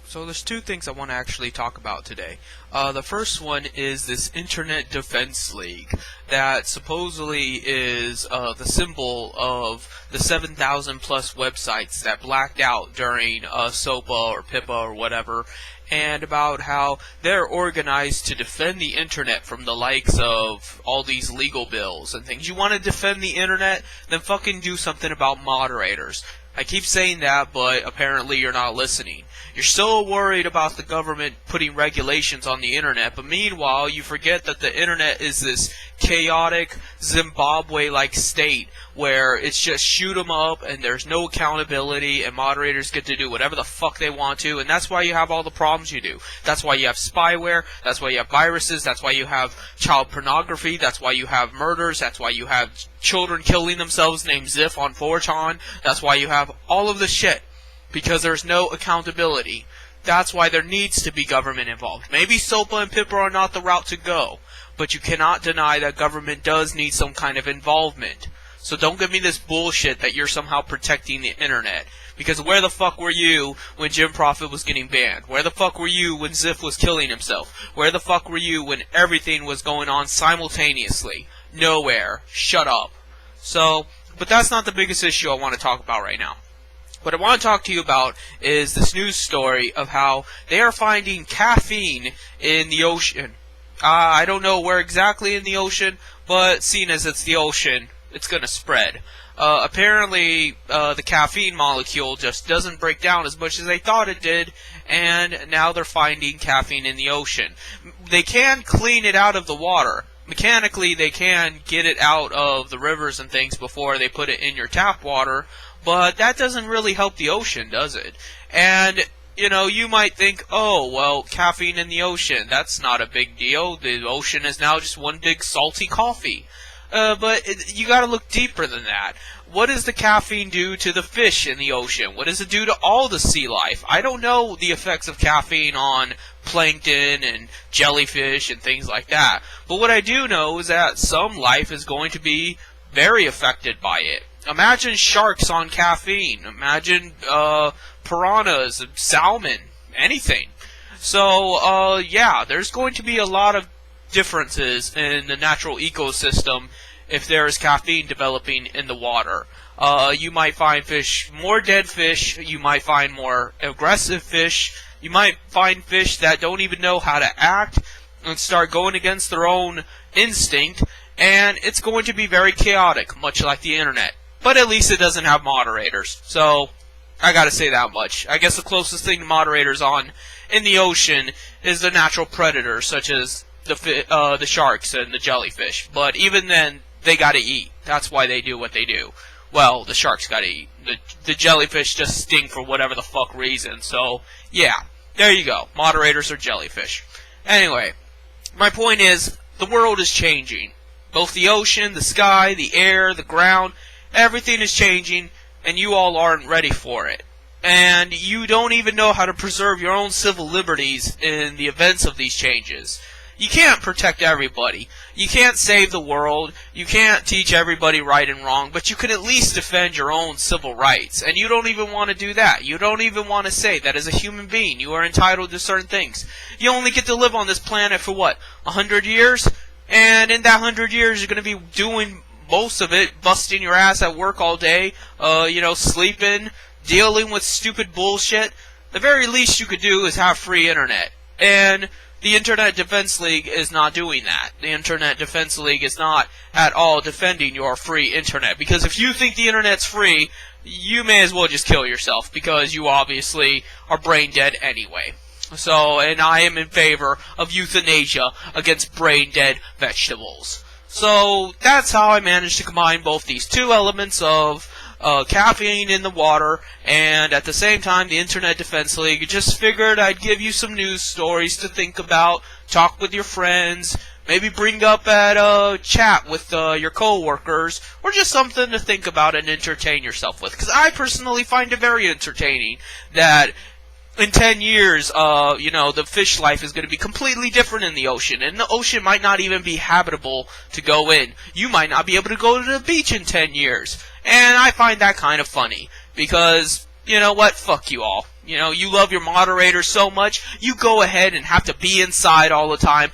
So there's two things I want to actually talk about today. The first one is this Internet Defense League that supposedly is the symbol of the 7,000 plus websites that blacked out during SOPA or PIPA or whatever, and about how they're organized to defend the internet from the likes of all these legal bills and things. You want to defend the internet? Then fucking do something about moderators. I keep saying that, but apparently you're not listening. You're so worried about the government putting regulations on the internet, but meanwhile you forget that the internet is this chaotic Zimbabwe-like state where it's just shoot 'em up and there's no accountability and moderators get to do whatever the fuck they want to, and that's why you have all the problems you do. That's why you have spyware, that's why you have viruses, that's why you have child pornography, that's why you have murders, that's why you have children killing themselves named Ziff on 4chan, that's why you have all of this shit. Because there's no accountability. That's why there needs to be government involved. Maybe SOPA and PIPA are not the route to go, but you cannot deny that government does need some kind of involvement. So don't give me this bullshit that you're somehow protecting the internet. Because where the fuck were you when Jim Profit was getting banned? Where the fuck were you when Ziff was killing himself? Where the fuck were you when everything was going on simultaneously? Nowhere. Shut up. So, but that's not the biggest issue I want to talk about right now. What I want to talk to you about is this news story of how they are finding caffeine in the ocean. I don't know where exactly in the ocean, but seeing as it's the ocean, it's going to spread. Apparently, the caffeine molecule just doesn't break down as much as they thought it did, and now they're finding caffeine in the ocean. They can clean it out of the water. Mechanically, they can get it out of the rivers and things before they put it in your tap water, but that doesn't really help the ocean, does it? And, you know, you might think, oh, well, caffeine in the ocean, that's not a big deal. The ocean is now just one big salty coffee. But you gotta look deeper than that. What does the caffeine do to the fish in the ocean? What does it do to all the sea life? I don't know the effects of caffeine on plankton and jellyfish and things like that. But what I do know is that some life is going to be very affected by it. Imagine sharks on caffeine. Imagine piranhas, salmon, anything. So, yeah, there's going to be a lot of differences in the natural ecosystem if there is caffeine developing in the water. You might find more dead fish, you might find more aggressive fish, you might find fish that don't even know how to act and start going against their own instinct, and it's going to be very chaotic, much like the internet. But at least it doesn't have moderators, so I gotta say that much. I guess the closest thing to moderators in the ocean is the natural predators, such as the sharks and the jellyfish. But even then, they gotta eat. That's why they do what they do. Well, the sharks gotta eat. The jellyfish just sting for whatever the fuck reason. So, yeah, there you go. Moderators are jellyfish. Anyway, my point is, the world is changing. Both the ocean, the sky, the air, the ground, everything is changing, and you all aren't ready for it. And you don't even know how to preserve your own civil liberties in the events of these changes. You can't protect everybody. You can't save the world. You can't teach everybody right and wrong, but you can at least defend your own civil rights. And you don't even want to do that. You don't even want to say that as a human being you are entitled to certain things. You only get to live on this planet for what, 100 years? And in that 100 years you're going to be doing most of it, busting your ass at work all day, sleeping, dealing with stupid bullshit. The very least you could do is have free internet. And the Internet Defense League is not doing that. The Internet Defense League is not at all defending your free internet. Because if you think the internet's free, you may as well just kill yourself, because you obviously are brain dead anyway. So, and I am in favor of euthanasia against brain dead vegetables. So, that's how I managed to combine both these two elements of caffeine in the water, and at the same time the Internet Defense League. Just figured I'd give you some news stories to think about, talk with your friends, maybe bring up at a chat with your co-workers, or just something to think about and entertain yourself with. Because I personally find it very entertaining that in 10 years, the fish life is going to be completely different in the ocean. And the ocean might not even be habitable to go in. You might not be able to go to the beach in 10 years. And I find that kind of funny. Because, you know what? Fuck you all. You know, you love your moderator so much, you go ahead and have to be inside all the time.